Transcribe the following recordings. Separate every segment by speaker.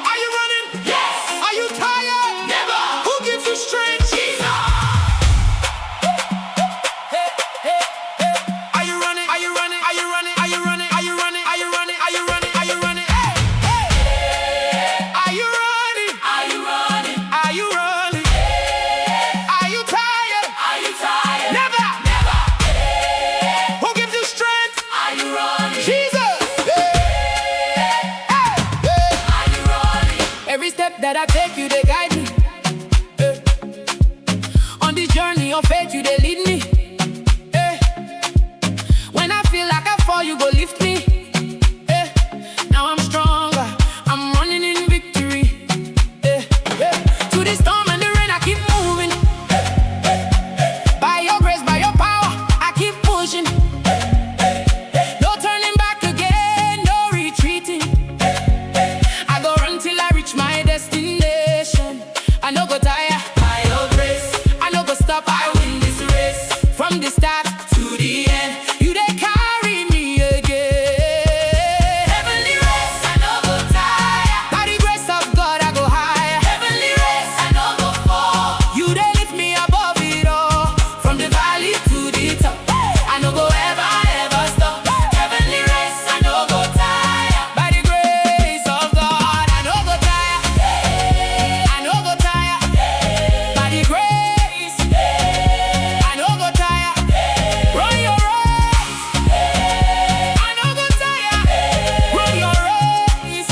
Speaker 1: Are you running? Yes. Are you tired? Never. Who gives you strength? Jesus. Hey, hey, hey. Are you running? Are you running? Are you running? Are you running? Are you running? Are you running? Are you running? Are you running? Hey, hey. Are you running? Are you running? Are you running? Are you tired? Are you tired? Never. Never. Who gives you strength? Are you running? Jesus. Every step that I take, you they guide me. On this journey of faith, you they lead me. When I feel like I fall, you go lift me. Now I'm stronger, I'm running in victory. To the storm and the rain, I keep moving. By your grace, by your power, I keep pushing. No turning back again, no retreating. I go run till I reach my destination. I no go tire by your grace. I no go stop, I win this race. From the start to the end, you they carry me again. Heavenly race, I no go tire. By the grace of God, I go higher. Heavenly race, I no go fall. You they lift me above it all. From the valley to the top, I no go ever, ever stop. Heavenly race, I no go tire. By the grace of God, I no go tire. I no go tire. By the grace, I no go tire. Run your race. I no go tire. Run your race.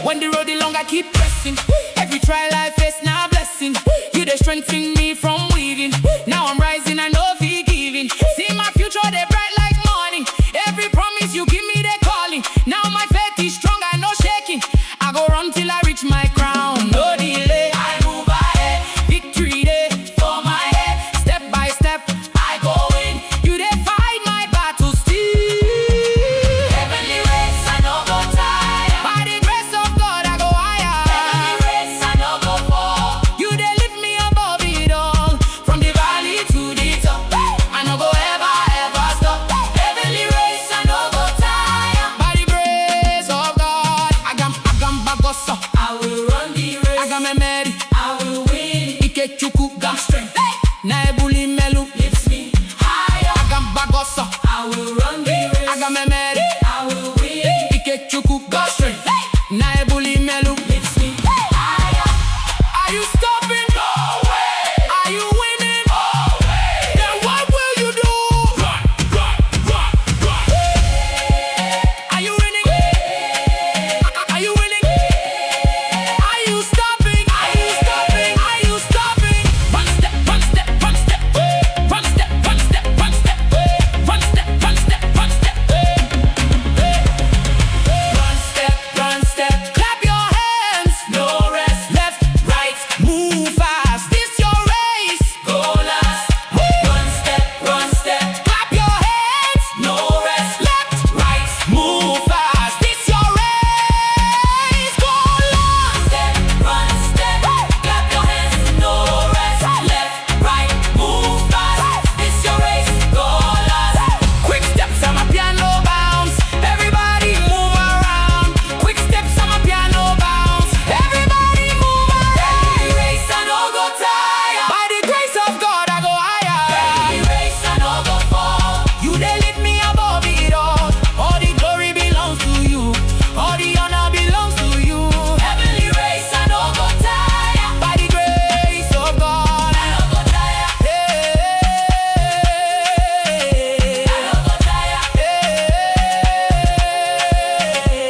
Speaker 1: When the road is long, I keep pressing. Every trial I face, now blessing. You they strengthen me from within. Now I'm rising, I know forgiving. See my future, they bright like morning. Every promise you give me, they calling. Now my faith is strong, I no shaking. I go run till I reach my crown. No delay, I move ahead. Victory day for my head. Step by step, I go in. You they fight my battle still. Heavenly race, I no go tire. By the grace of God, I go higher. Heavenly race, I no go fall. You they lift me above it all. From the valley to the top, I no go ever, ever stop. Heavenly race, I no go tire. By the grace of God, I got bagoso. I will run the race. I got me meri. I will win. Ike chuku got strength. Na ebuli melu lifts me higher. I got bagoso. I will run the race. I got me meri. I will win. Ike chuku got strength. Na ebuli melu lifts me higher. Are you stopping? No way. Are you winning? Always. Then what will you do? Run, run, run, run. Are you winning? Are you winning? Are you stopping? Are you stopping? Are you stopping? One step, one step, one step. One step, one step, one step. One step, one step, one step. One step, one step. Clap your hands. No rest. Left, right, move fast. This your race. Go last. One step, one step. Clap your hands. No rest. Left, right, move fast. This your race. Go last. Step, one step. Clap your hands. No rest. Left, right, move fast. This your race. Go last. Quick steps, Amapiano bounce. Everybody move around. Quick steps, Amapiano bounce. Everybody move around. Every race, I no go tire. By the grace of God, I go higher. Every race, I no go fall. You they lift me above it all. All the glory belongs to you. All the honor belongs to you. Heavenly race, I no go tire. By the grace of God, I no go tire. I no go tire.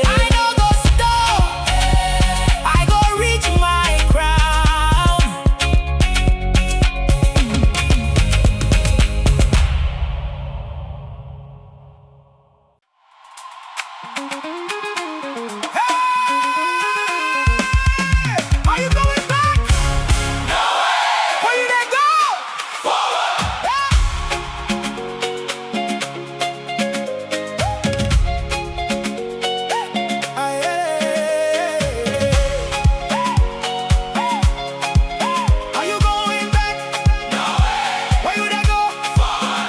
Speaker 1: I no go stop. I go reach my crown. Are you going back? No way. Where you they go? Forward. Are you going back? No way. Where you they go? Forward.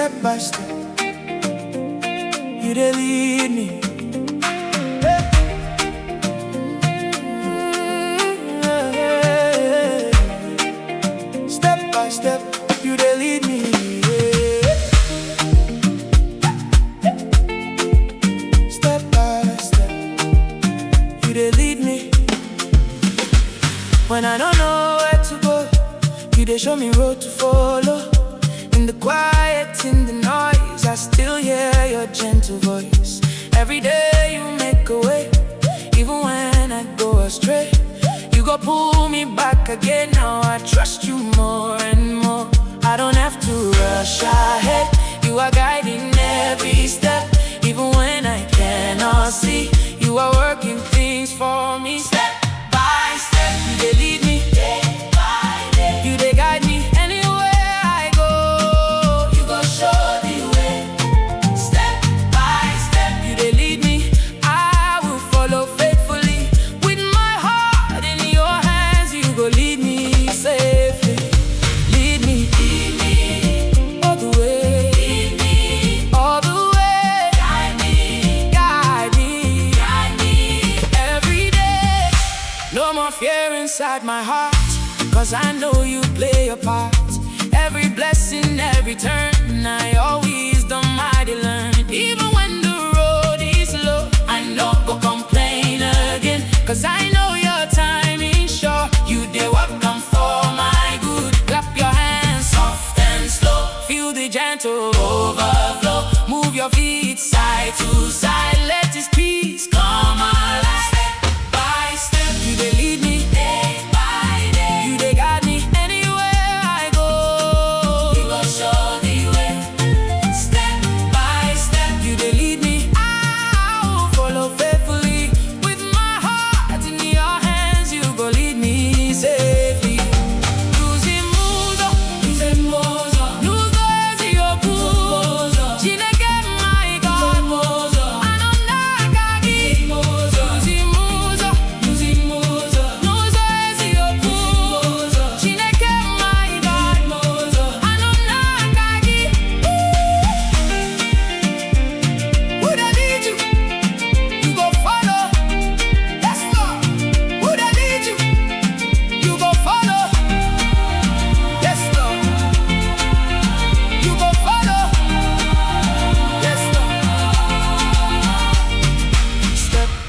Speaker 1: step by step. You dey lead me. Hey. Step by step, you dey lead me. Step by step, you dey lead me. When I don't know where to go, you dey show me road to follow. In the quiet, in the noise, I still hear your gentle voice. Every day you make a way, even when I go astray. You go pull me back again, now I trust you more and more. I don't have to rush ahead, you are guiding every step. Even when I cannot see, you are working things for me. Step by step, you dey lead me. Day by day, you dey guide me. Anywhere I go, you go show the way. Step by step, you dey lead me. I will follow faithfully. With my heart in your hands, you go lead me safely. Lead me all the way. Lead me all the way. Guide me every day. No more fear inside my heart, 'cause I know you play a part. Every blessing, every turn, I always the mighty learn. Even when the road is low, I no go complain again, 'cause I know your timing sure. You did what come for my good. Clap your hands soft and slow, feel the gentle overflow. Move your feet side to side, let this peace come alive. Step by step, you dey lead me. Day by day, you dey guide me. Anywhere I go, you go show the way. Step by step, you dey lead me. I will follow faithfully. With my heart in your hands, you go lead me safely.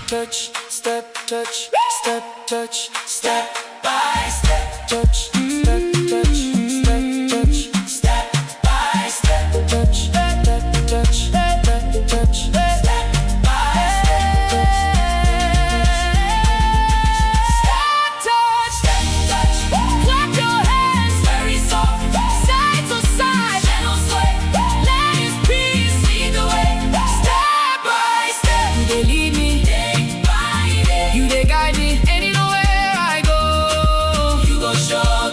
Speaker 1: Touch, step, touch, step, touch, step by step, touch, step, touch, step, touch, step by step, touch, step, touch, step, touch, step by step, touch, step, touch, clap your hands, very soft, side to side, gentle sway, let His peace lead the way. Step by step, you dey lead me. You dey guide me anywhere I go. You go show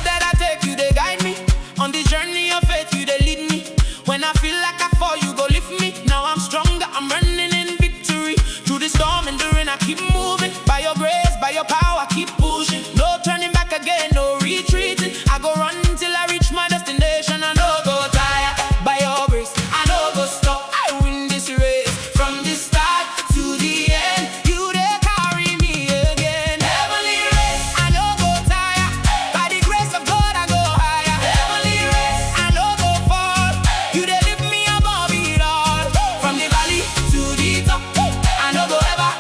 Speaker 1: that I take, you they guide me. On this journey of faith, you they lead me. When I feel like I fall, you go lift me. Now I'm stronger, I'm running in victory. Through the storm, enduring, I keep moving. By your grace, by your power, keep pushing. No turning back again, no retreating. I go run till I reach my destination. I no go tire. By your grace, I no go stop. I win this race from the start to the end. You they carry me again. Heavenly race, I no go tire. By the grace of God, I go higher. Heavenly race, I no go fall. You they lift me above it all. From the valley to the top, I no go ever,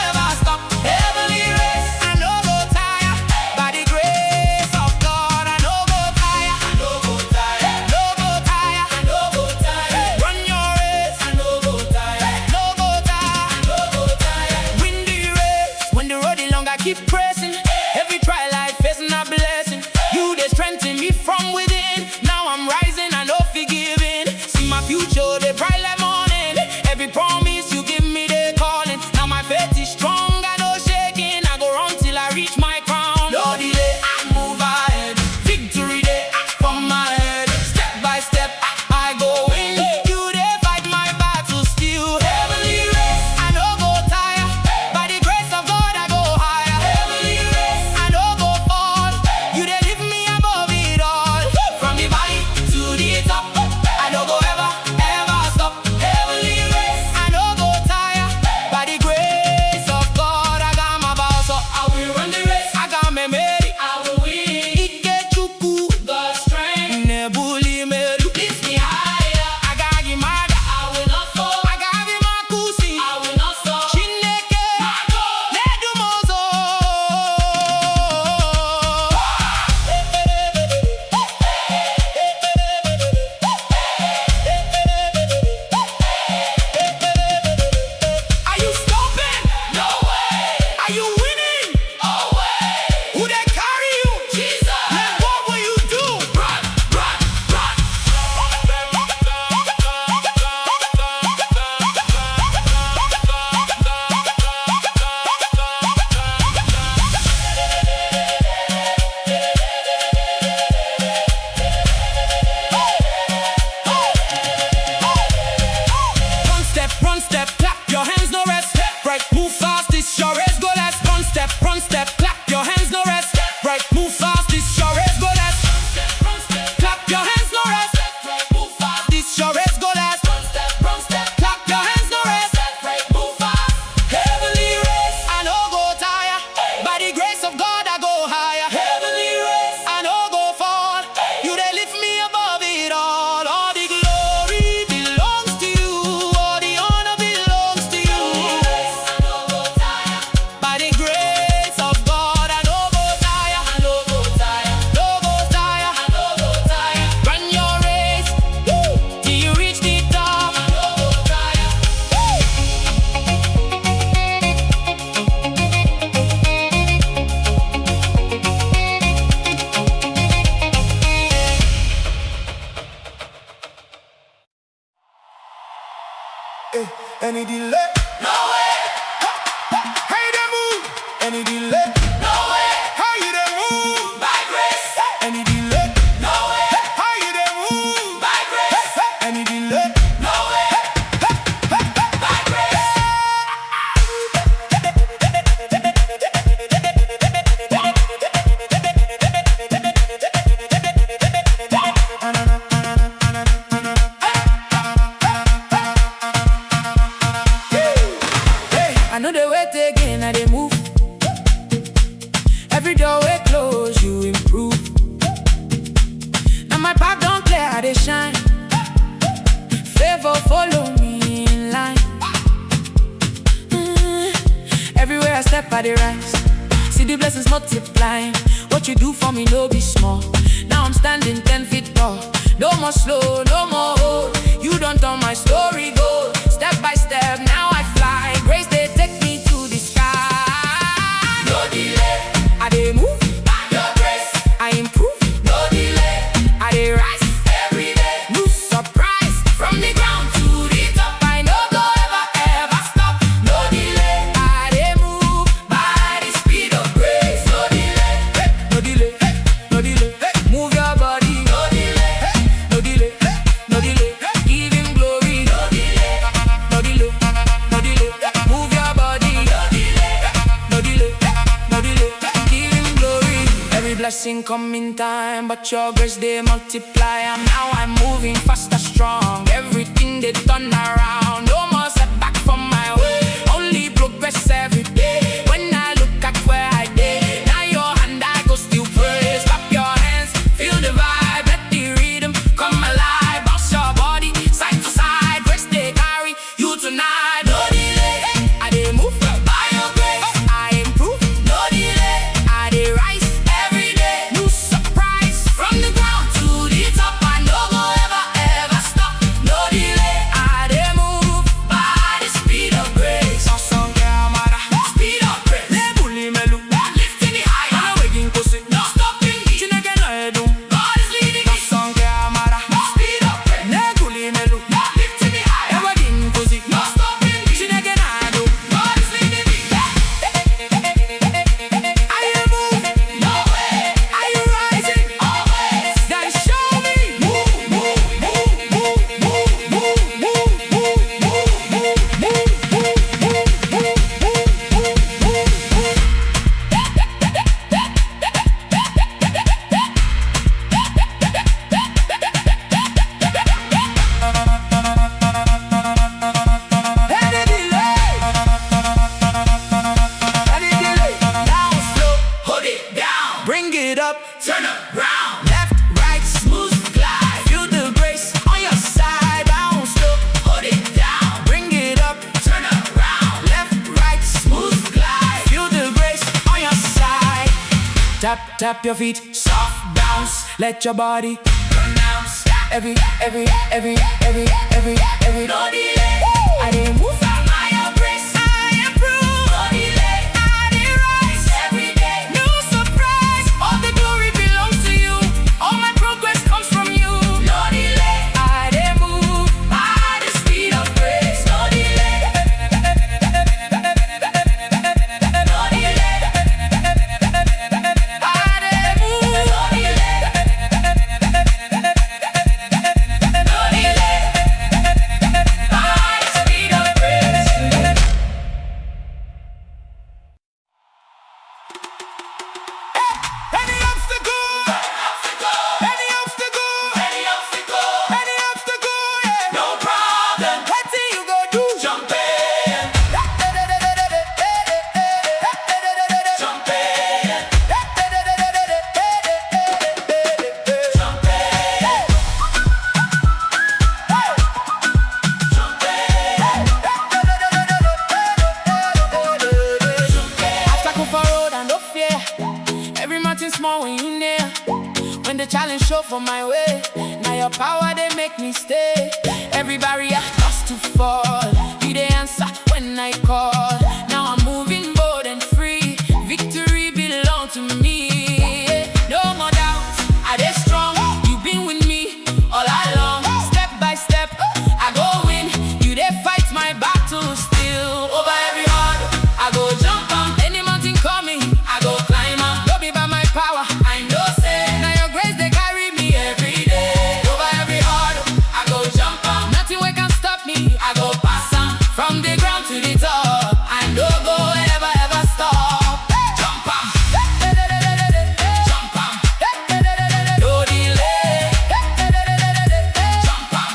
Speaker 1: ever stop. Heavenly race, I no go tire. By the grace of God, I no go tire. I no go tire. No go tire. I no go tire. Run your race. I no go tire. No go tire. I no go tire. Win the race. When the road is long, I keep pressing. Every trial I face, a blessing. You they strengthen me from within. Now I'm rising, I know forgiving. See my future, they bright like morning. Every promise you give me, they calling. Now my faith is strong, I know shaking. I go run till I reach my crown. No delay, I move ahead. Victory day from my head. Step by step, I go in. You they fight my battle still. Heavenly race, I no go tire. By the grace of God, I go higher. Heavenly race, I no go fall. You they lift me above it all. From the valley to the top, I no go ever, ever stop. Heavenly race, I no go tire. By the grace of God, I got my bow, so I will run the race. I got me made, I will win. Ikechuku, God's strength. Nebuli melu, lift me higher. I got Gimada, I will not fall. I got Vimakusi, I will not stop. Chineke, my God, Nedumozo. Are you stopping? No way. Are you winning? Always. Who they carry you? Jesus. Then what will you do? Run, run, run. Run step, clap your hands, no rest. Right, move fast, this your race, go last. Run step, clap your hands, no rest. Right, move fast, this your race, go last. Clap your hands, no rest. Right, move fast, this your race, go last. Run step, clap your hands, no rest. Right, move fast. Heavenly race, I no go tire. By the grace of God, I go higher. Heavenly race, I no go fall. You they lift me above it all. All the glory belongs to you. All the honor belongs to you. I no go tire. By the grace of God, I no go tire. I no go tire. No go tire. I no go tire. Run your race till you reach the top. I no go tire.
Speaker 2: Any delay?
Speaker 1: No way.
Speaker 2: How you dey move? Any delay?
Speaker 1: No way.
Speaker 2: How you dey move?
Speaker 1: By grace.
Speaker 2: Any delay?
Speaker 1: No way.
Speaker 2: How you dey move?
Speaker 1: By grace.
Speaker 2: Any delay?
Speaker 1: No way. By grace. I know the wait again, I they move. Every door we close, you improve. Now my path don't clear, I they shine. Favor follow me in line. Everywhere I step, I they rise. See the blessings multiplying. What you do for me, no be small. Now I'm standing 10 feet tall. No more slow, no more hold. You don't turn my story gold. Step by step, now I fly. Grace, they take me to the sky. No delay. I they move. By your grace. I improve. No delay. I they rise. Every day. New surprise. From the ground to the top. I no go ever, ever stop. No delay. I they move by the speed of grace. No delay. Hey, no delay. Hey, no delay. Hey. come in time, but your grace they multiply. And now I'm moving faster, strong. Everything they turn around. No more setback from my way. Only progress every day. When I look at where I did, now your hand I go still praise. Clap your hands, feel the vibe, let the rhythm come alive. Bounce your body side to side. Grace they carry you tonight. No delay, I dey move by your grace. I improve, no delay. I dey rise every day. New surprise from the ground to the top. I no go ever ever stop. No delay, I dey move by the speed of grace. Speed of grace. Lifting me higher. No stopping me. God is leading me. Speed of grace. Lifting me higher. No stopping me. God is leading me.
Speaker 2: Are you moving?
Speaker 1: No way.
Speaker 2: Are you rising?
Speaker 1: Always.
Speaker 2: Then show me. Any delay.
Speaker 1: Down slow. Hold it down.
Speaker 2: Bring it up.
Speaker 1: Turn around.
Speaker 2: Left, right,
Speaker 1: Smooth glide.
Speaker 2: feel the grace on your side. Bounce slow.
Speaker 1: Hold it down.
Speaker 2: Bring it up.
Speaker 1: Turn around.
Speaker 2: Left, right,
Speaker 1: Smooth glide.
Speaker 2: feel the grace on your side. Tap your feet, soft bounce. Let your body
Speaker 1: Pronounce.
Speaker 2: every.
Speaker 1: No delay.
Speaker 2: I didn't move.
Speaker 1: By your grace.
Speaker 2: I improve.
Speaker 1: No delay.
Speaker 2: I didn't rise.
Speaker 1: Every day.
Speaker 2: No surprise. All the glory belongs to you. All my progress comes from you.
Speaker 1: No delay.
Speaker 2: I didn't move.
Speaker 1: By the speed of grace. No delay. No delay.
Speaker 2: I didn't move.
Speaker 1: No delay. No delay. By the speed of grace.
Speaker 2: Any obstacle, any obstacle, yeah.
Speaker 1: No problem.
Speaker 2: What thing you go do?
Speaker 1: Jump in. Jump in. Jump in.
Speaker 2: Obstacle for road and no fear. Every mountain small when you near. When the challenge show for my way, now your power they make me stay. Every barrier has to fall. Be the answer when I call. Now I'm moving bold and free. Victory belong to me. No more doubts, I dey strong. You've been with me all along. Step by step, I go win. You dey fight my battle still. Over every hurdle, I go jump on. Any mountain coming, I go climb on. Don't be by my power, I know say. Now your grace they carry me every day. Over every hurdle, I go jump on. Nothing we can stop me, I go pass on. From the ground to the top, I no go ever stop.
Speaker 1: Jump on. Jump on.
Speaker 2: No delay.
Speaker 1: Jump on.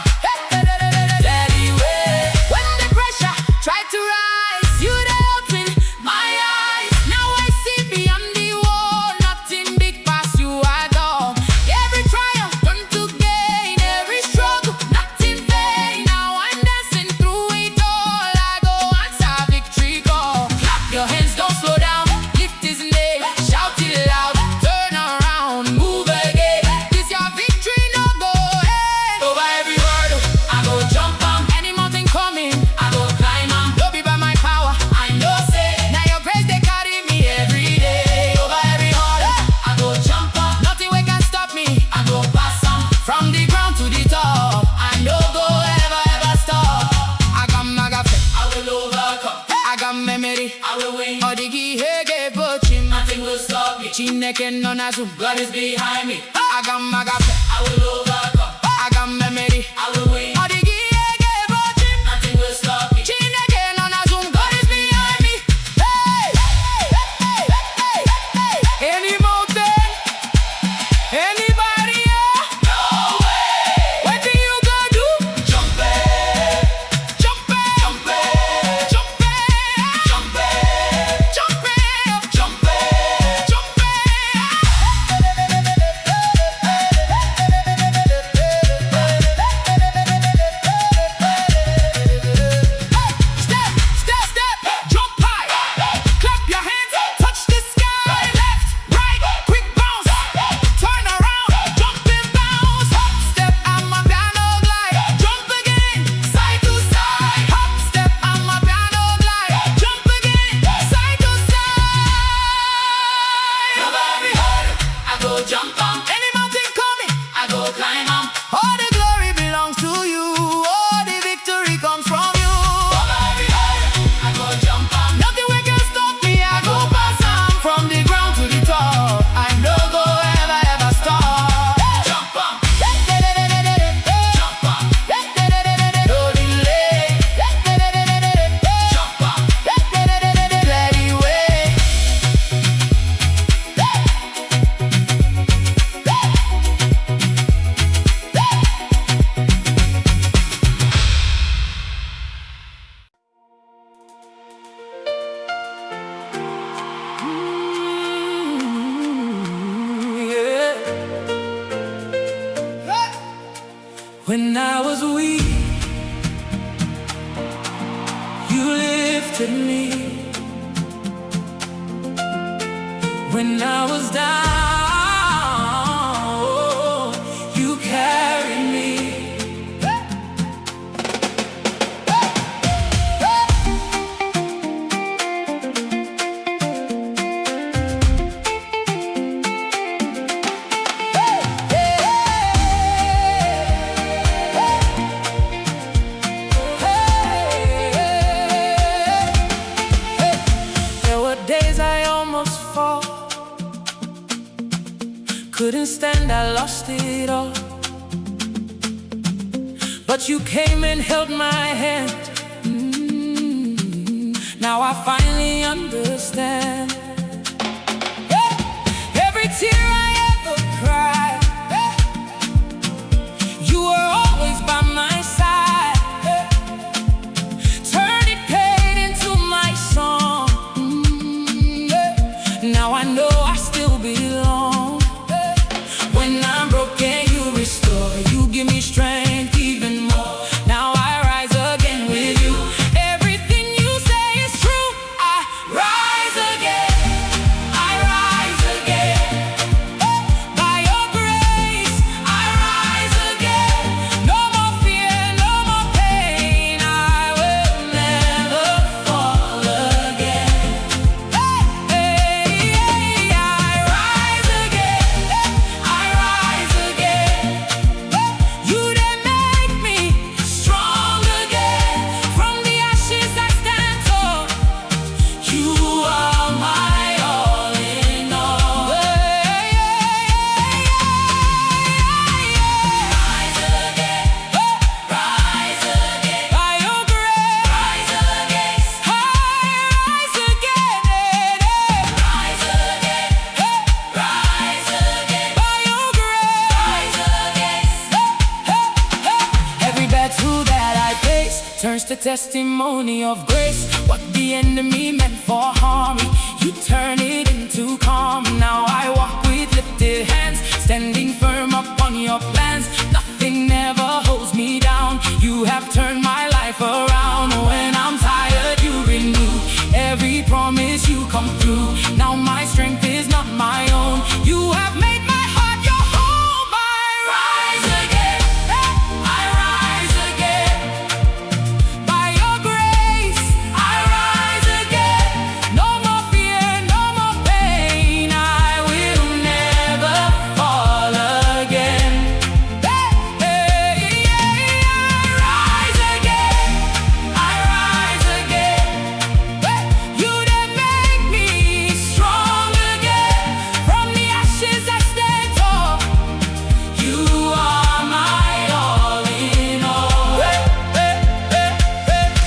Speaker 2: Let it way. When the pressure try to rise, you dey open my eyes. Now I see beyond the wall. Nothing big past you at all. Every trial turn to gain. Every struggle not in vain. Now I'm dancing through it all. I go answer victory call. Clap your hands, don't slow down. Lift his name, shout it loud. Turn around, move again. This your victory, no go end. Over every hurdle, I go jump on. Any mountain coming, I go climb on. Don't be by my power, I know say. Now your grace they carry me every day. Over every hurdle, I go jump on. Nothing we can stop me, I go pass on. From the ground to the top, I no go ever stop. I got faith,
Speaker 1: I will overcome.
Speaker 2: I got memory.
Speaker 1: I will win.
Speaker 2: Odigi hege bochim,
Speaker 1: Nothing will stop me.
Speaker 2: chineke no nazum.
Speaker 1: God is behind me.
Speaker 2: I got faith,
Speaker 1: I will overcome.
Speaker 2: I got memory.
Speaker 1: I will win.
Speaker 2: Odigi hege bochim,
Speaker 1: Nothing will stop me.
Speaker 2: chineke no nazum. God is behind me. Hey, any mountain
Speaker 1: When I was weak, you lifted me. When I was down, you carried me. Days I almost fall, couldn't stand, I lost it all. But you came and held my hand. Now I finally understand. Every tear I ever cried, you were always by my side. Turn it pain into my song. Now I know I still belong. When I'm broken, you restore. You give me strength even more. Now I rise again with you. Everything you say is true. I rise again. I rise again. By your grace, I rise again. No more fear, no more pain. I will never fall again. Turns to testimony of grace. What the enemy meant for harm, you turn it into calm. Now I walk with lifted hands, standing firm upon your plans. Nothing ever holds me down. You have turned my life around. When I'm tired, you renew. Every promise you come through. Now my strength is not my own. You have made my heart your home. I rise again. I rise again. By your grace, I rise again. No more fear, no more pain. I will never fall again. I rise again. I rise again. You did make me strong again. From the ashes I stand tall. You are my all in all.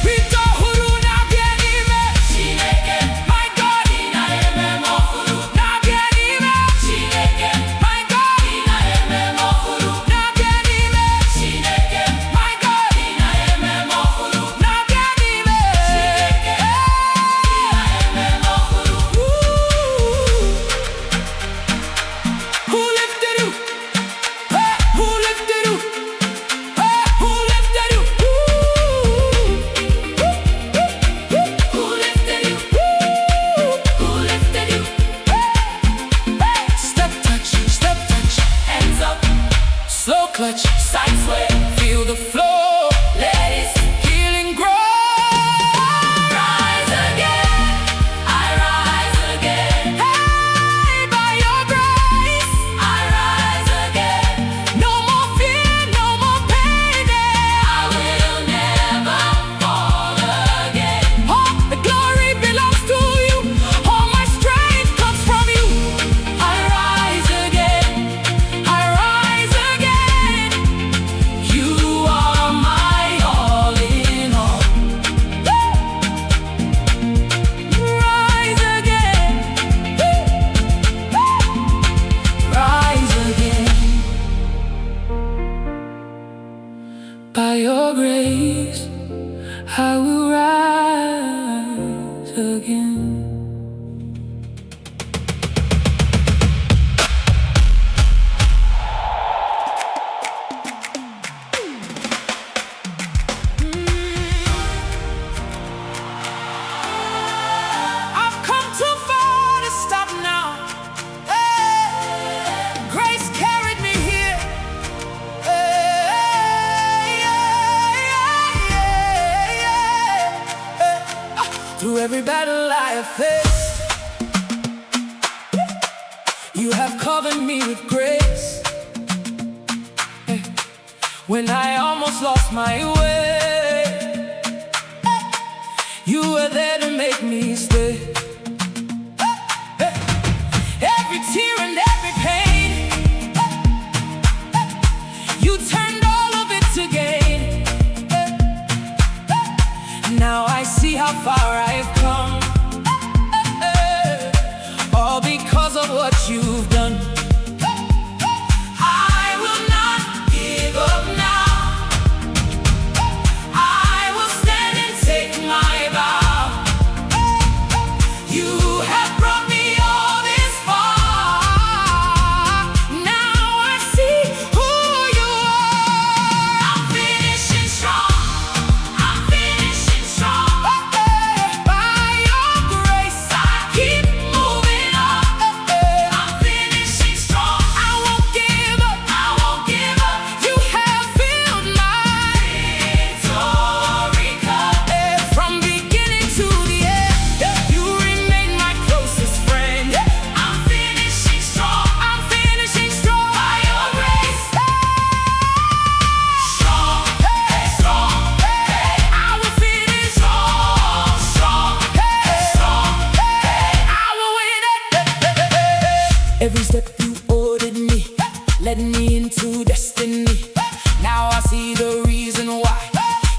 Speaker 1: Rito huru na bienime. Chineke, my God, inaeme mofuru. Na bienime. Chineke, my God, inaeme mofuru. Na bienime. Chineke, my God, inaeme mofuru. Na bienime. Chineke, inaeme mofuru. Who lifted you? Who lifted you? Who lifted you? Who lifted you? Who lifted you? Step touch, hands up, slow clutch, side sway, feel the flow, let His healing grow. Rise again, I rise again. Hey, by your grace, I rise again. No more fear, no more pain. I will never fall again. All the glory belongs to you. All my strength comes from you. I rise again. I rise again. You are have faced, you have covered me with grace. When I almost lost my way, you were there to make me stay. Every tear and every pain, you turned all of it to gain. Now I see how far I've come, all because of what you've done. I will not give up now. I will stand and take my bow. You have brought me all this far. Now I see who you are. I'm finishing strong. I'm finishing strong. By your grace, I keep moving on. I'm finishing strong. I won't give up. I won't give up. You have filled my victory cup. From beginning to the end, you remain my closest friend. I'm finishing strong. I'm finishing strong. By your grace. Strong, strong. I will finish strong, strong, strong. I will win it. Every step you ordered me led me into destiny. Now I see the reason why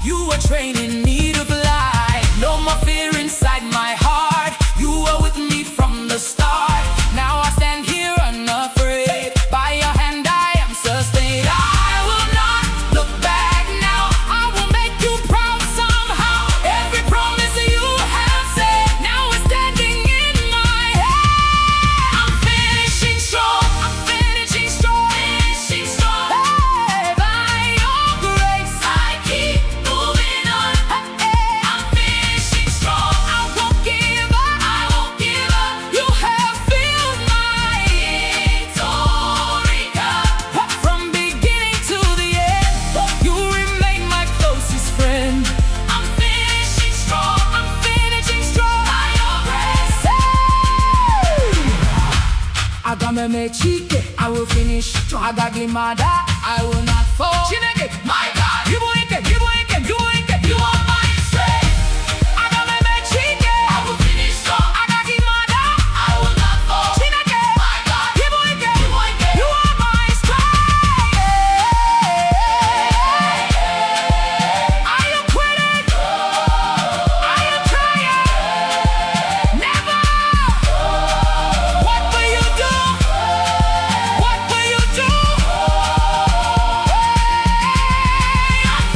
Speaker 1: you were training me to fly. No more fear inside my heart. You were with me from the start. Now I stand here unafraid. By your hand I am sustained. I will not look back now. I will make you proud somehow. Every promise that you have said now is standing in my head. I'm finishing strong. I'm finishing strong. Finishing strong. By your grace, I keep moving on. I'm finishing strong. I won't give up. I won't give up. You have filled my victory cup. From beginning to the end, you remain my closest friend. I'm finishing strong. I'm finishing strong. By your grace. Agameme chike, I will finish. Agagimada, I will not fall. Chineke, my God, you will ike, you will ike, you will ike. You are my strength. Agameme chike, I will finish strong. Agagimada, I will not fall. Chineke, my God, you will ike, you will ike. You are my strength. I am quitting. I am trying. Never. What will you do? What will you do? I'm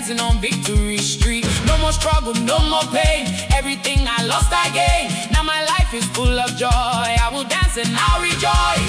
Speaker 1: rising on victory street. No more struggle, no more pain. Everything I lost, I gained. Now my life is full of joy. I will dance and I'll rejoice.